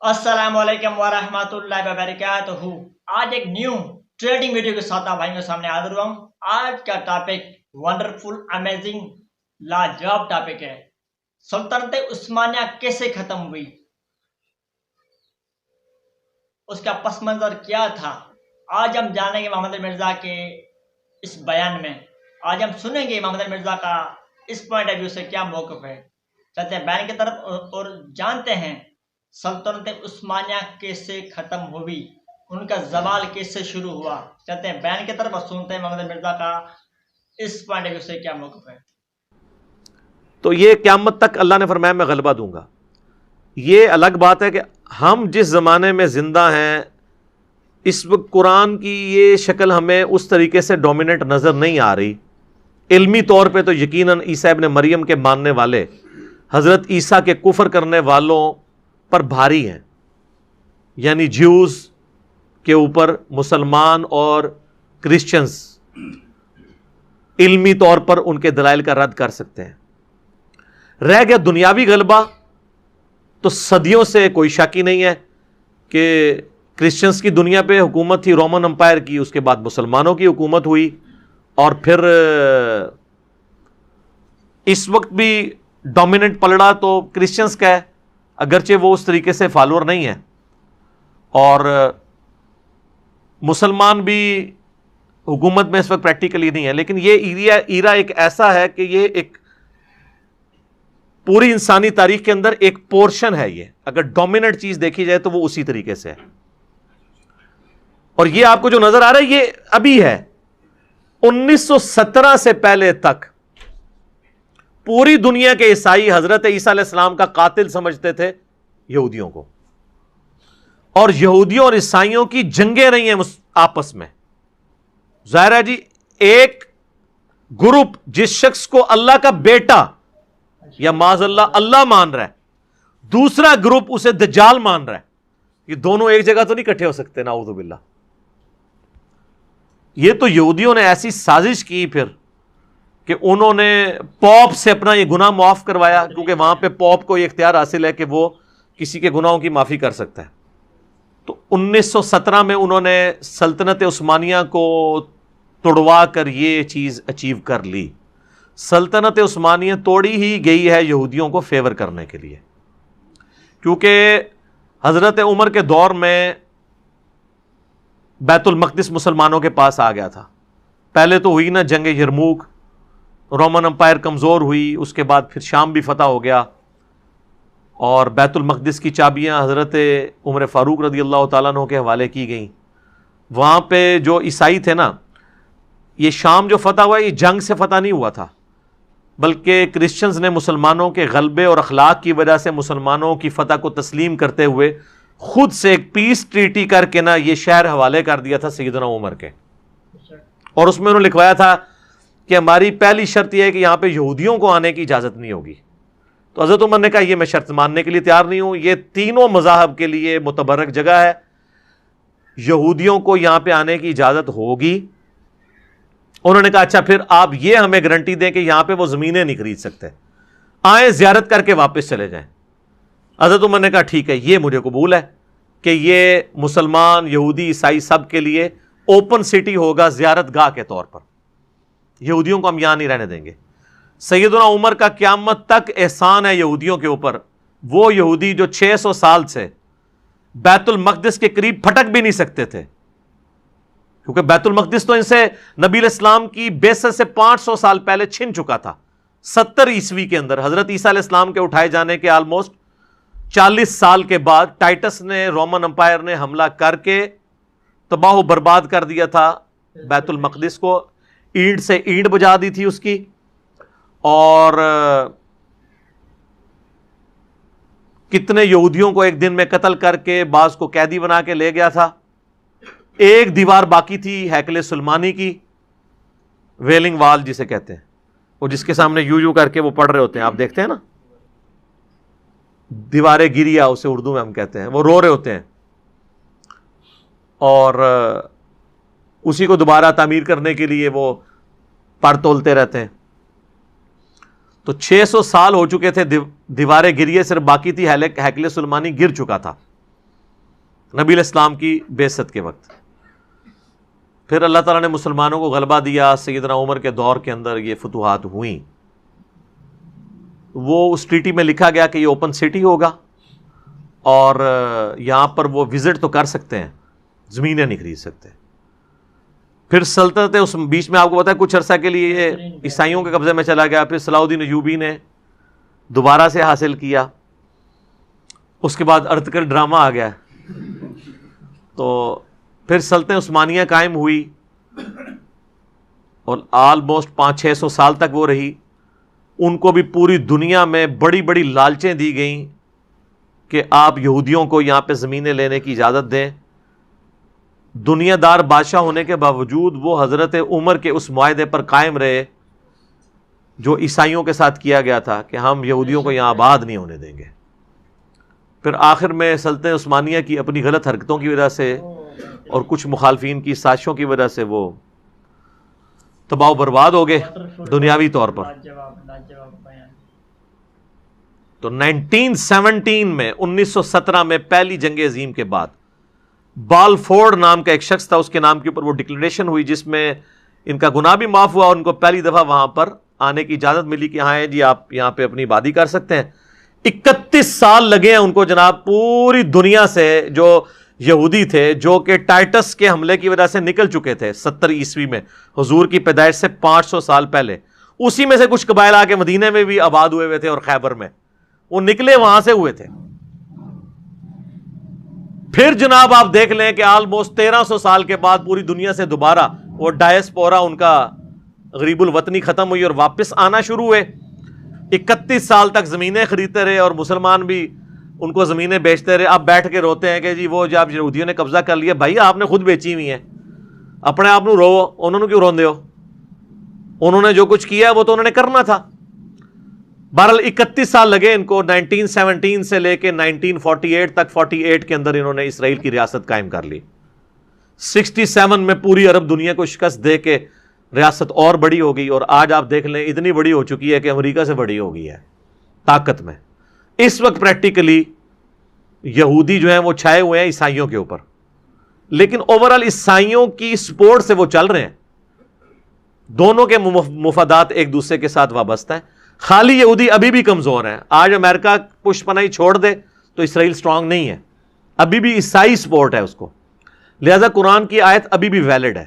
अस्सलाम वालेकुम वरहमतुल्लाहि वबरकातुहू। आज एक न्यू ट्रेडिंग वीडियो के साथ आप भाइयों के सामने हाजिर हुआ हूँ। आज का टॉपिक वंडरफुल अमेजिंग लाजवाब टॉपिक है, सल्तनत उस्मानिया कैसे खत्म हुई, उसका पस मंजर क्या था। आज हम जानेंगे मोहम्मद मिर्जा के इस बयान में। आज हम सुनेंगे मोहम्मद मिर्जा का इस पॉइंट ऑफ व्यू से क्या मौक़िफ़ है। चलते हैं बयान की तरफ और जानते हैं सल्तनत उस्मानिया कैसे खत्म हुई, उनका जवाल कैसे शुरू हुआ। चलते हैं बयान की तरफ और सुनते हैं मोहम्मद मिर्जा का इस पॉइंट ऑफ व्यू से क्या मौक़िफ़ है। तो ये क़यामत तक अल्लाह ने फरमाया मैं गलबा दूंगा। ये अलग बात है कि हम जिस ज़माने में ज़िंदा हैं इस वक्त कुरान की ये शक्ल हमें उस तरीके से डोमिनेट नज़र नहीं आ रही। इल्मी तौर पे तो यकीनन ईसा इब्न मरियम के मानने वाले हज़रत ईसा के कुफर करने वालों पर भारी हैं, यानी ज्यूज़ के ऊपर मुसलमान और क्रिश्चियंस इल्मी तौर पर उनके दलाइल का रद्द कर सकते हैं। रह गया दुनियावी गलबा, तो सदियों से कोई शक ही नहीं है कि क्रिश्चियंस की दुनिया पे हुकूमत थी रोमन एम्पायर की, उसके बाद मुसलमानों की हुकूमत हुई और फिर इस वक्त भी डोमिनेंट पलड़ा तो क्रिश्चियंस का है, अगरचे वो उस तरीके से फॉलोअर नहीं है। और मुसलमान भी हुकूमत में इस वक्त प्रैक्टिकली नहीं है। लेकिन ये ईरा एक ऐसा है कि ये एक पूरी इंसानी तारीख के अंदर एक पोर्शन है। ये अगर डोमिनेंट चीज देखी जाए तो वो उसी तरीके से है। और ये आपको जो नजर आ रहा है ये अभी है। 1917 से पहले तक पूरी दुनिया के ईसाई हजरत ईसा अलैहिस्सलाम का कातिल समझते थे यहूदियों को, और यहूदियों और ईसाइयों की जंगें रही हैं आपस में। जाहिर है जी, एक ग्रुप जिस शख्स को अल्लाह का बेटा या माज़अल्लाह अल्लाह मान रहा है, दूसरा ग्रुप उसे दज्जाल मान रहा है। ये दोनों एक जगह तो नहीं इकट्ठे हो सकते, नाऊज़ु बिल्लाह। ये तो यहूदियों ने ऐसी साजिश की फिर कि उन्होंने पॉप से अपना ये गुनाह माफ करवाया, क्योंकि वहां पे पॉप को ये इख्तियार हासिल है कि वो किसी के गुनाहों की माफी कर सकता है। तो 1917 में उन्होंने सल्तनत उस्मानिया को तोड़वा कर ये चीज अचीव कर ली। सल्तनत उस्मानिया तोड़ी ही गई है यहूदियों को फेवर करने के लिए, क्योंकि हजरत उमर के दौर में बैतुल मक़दिस मुसलमानों के पास आ गया था। पहले तो हुई ना जंग यरमूक, रोमन एम्पायर कमज़ोर हुई, उसके बाद फिर शाम भी फतह हो गया और बैतुल मक़दिस की चाबियां हज़रत उमर फ़ारूक रज़ी अल्लाह तआला अन्हु के हवाले की गई। वहाँ पे जो ईसाई थे ना, ये शाम जो फतह हुआ ये जंग से फतह नहीं हुआ था, बल्कि क्रिश्चियंस ने मुसलमानों के गलबे और अखलाक की वजह से मुसलमानों की फतह को तस्लीम करते हुए खुद से एक पीस ट्रीटी करके ना ये शहर हवाले कर दिया था सैयदना उमर के। और उसमें उन्होंने लिखवाया था कि हमारी पहली शर्त यह है कि यहाँ पे यहूदियों को आने की इजाज़त नहीं होगी। तो हज़रत उमर ने कहा ये मैं शर्त मानने के लिए तैयार नहीं हूँ, ये तीनों मज़ाहब के लिए मुतबर्रक जगह है, यहूदियों को यहाँ पे आने की इजाज़त होगी। उन्होंने कहा अच्छा फिर आप ये हमें गारंटी दें कि यहाँ पे वो ज़मीनें नहीं खरीद सकते, आए ज़ियारत करके वापस चले जाएं। हज़रत उमर ने कहा ठीक है, ये मुझे कबूल है कि ये मुसलमान यहूदी ईसाई सब के लिए ओपन सिटी होगा ज़ियारत गाह के तौर पर, यहूदियों को हम यहां नहीं रहने देंगे। सैयदना उमर का क़यामत तक एहसान है यहूदियों के ऊपर, वो यहूदी जो 600 साल से बैतुल मक़दिस के करीब फटक भी नहीं सकते थे, क्योंकि बैतुल मक़दिस तो इनसे नबी इस्लाम की बेसत से 500 साल पहले छिन चुका था। 70 ईस्वी के अंदर हजरत ईसा अलैहिस्सलाम के उठाए जाने के ऑलमोस्ट 40 साल के बाद टाइटस ने, रोमन एम्पायर ने हमला करके तबाह बर्बाद कर दिया था बैतुल मक़दिस को, ईंट से ईंट बुझा दी थी उसकी, और कितने यहूदियों को एक दिन में कत्ल करके बाज को कैदी बना के ले गया था। एक दीवार बाकी थी हैकले सुलेमानी की, वेलिंग वाल जिसे कहते हैं, वो जिसके सामने यूं यूं करके वो पढ़ रहे होते हैं, आप देखते हैं ना, दीवारें गिरिया उसे उर्दू में हम कहते हैं, वो रो रहे होते हैं और उसी को दोबारा तामीर करने के लिए वो पर तोलते रहते हैं। तो 600 साल हो चुके थे, दीवारें गिरी है, सिर्फ बाकी थी हैकले सुलेमानी गिर चुका था। نبی علیہ السلام کی بعثت کے وقت. پھر اللہ تعالیٰ نے مسلمانوں کو غلبہ دیا. سیدنا عمر کے دور کے اندر یہ فتوحات ہوئیں. وہ اس ٹریٹی میں لکھا گیا کہ یہ اوپن سٹی ہوگا اور یہاں پر وہ وزٹ تو کر سکتے ہیں, زمینیں نہیں خرید سکتے. پھر سلطنت اس بیچ میں آپ کو پتا ہے کچھ عرصہ کے لیے یہ عیسائیوں کے قبضے میں چلا گیا. پھر صلاح الدین ایوبی نے دوبارہ سے حاصل کیا. اس کے بعد ارتکل ڈرامہ آ گیا. تو پھر سلطنت عثمانیہ قائم ہوئی اور آلموسٹ 500-600 سال تک وہ رہی. ان کو بھی پوری دنیا میں بڑی بڑی لالچیں دی گئیں کہ آپ یہودیوں کو یہاں پہ زمینیں لینے کی اجازت دیں. دنیا دار بادشاہ ہونے کے باوجود وہ حضرت عمر کے اس معاہدے پر قائم رہے جو عیسائیوں کے ساتھ کیا گیا تھا کہ ہم یہودیوں کو یہاں آباد نہیں ہونے دیں گے. پھر آخر میں سلطنت عثمانیہ کی اپنی غلط حرکتوں کی وجہ سے اور کچھ مخالفین کی سازشوں کی وجہ سے وہ تباہ و برباد ہو گئے دنیاوی طور پر. تو 1917 میں 1917 میں پہلی جنگ عظیم کے بعد بالفورڈ نام کا ایک شخص تھا, اس کے نام کے اوپر وہ ڈکلریشن ہوئی جس میں ان کا گناہ بھی معاف ہوا اور ان کو پہلی دفعہ وہاں پر آنے کی اجازت ملی کہ ہاں جی آپ یہاں پہ اپنی آبادی کر سکتے ہیں. 31 سال لگے ہیں ان کو جناب پوری دنیا سے جو یہودی تھے جو کہ ٹائٹس کے حملے کی وجہ سے نکل چکے تھے 70 عیسوی میں, حضور کی پیدائش سے 500 سال پہلے. اسی میں سے کچھ قبائل آ کے مدینے میں بھی آباد ہوئے ہوئے تھے اور خیبر میں, وہ نکلے وہاں سے ہوئے تھے. پھر جناب آپ دیکھ لیں کہ آلموسٹ 1300 سال کے بعد پوری دنیا سے دوبارہ وہ ڈائسپورا ان کا غریب الوطنی ختم ہوئی اور واپس آنا شروع ہوئے. 31 سال تک زمینیں خریدتے رہے اور مسلمان بھی ان کو زمینیں بیچتے رہے. اب بیٹھ کے روتے ہیں کہ جی وہ جب یہودیوں نے قبضہ کر لیا, بھائی آپ نے خود بیچی ہوئی ہیں, اپنے آپ رو, انہوں نے کیوں روندے ہو؟ انہوں نے جو کچھ کیا وہ تو انہوں نے کرنا تھا. بہرحال 31 سال لگے ان کو, 1917 سے لے کے 1948 تک. 48 کے اندر انہوں نے اسرائیل کی ریاست قائم کر لی. 67 میں پوری عرب دنیا کو شکست دے کے ریاست اور بڑی ہو گئی, اور آج آپ دیکھ لیں اتنی بڑی ہو چکی ہے کہ امریکہ سے بڑی ہو گئی ہے طاقت میں. اس وقت پریکٹیکلی یہودی جو ہیں وہ چھائے ہوئے ہیں عیسائیوں کے اوپر, لیکن اوورال عیسائیوں کی سپورٹ سے وہ چل رہے ہیں. دونوں کے مفادات ایک دوسرے کے ساتھ وابستہ ہیں. خالی یہودی ابھی بھی کمزور ہیں. آج امریکہ پشت پناہی چھوڑ دے تو اسرائیل سٹرونگ نہیں ہے, ابھی بھی عیسائی سپورٹ ہے اس کو. لہذا قرآن کی آیت ابھی بھی ویلڈ ہے.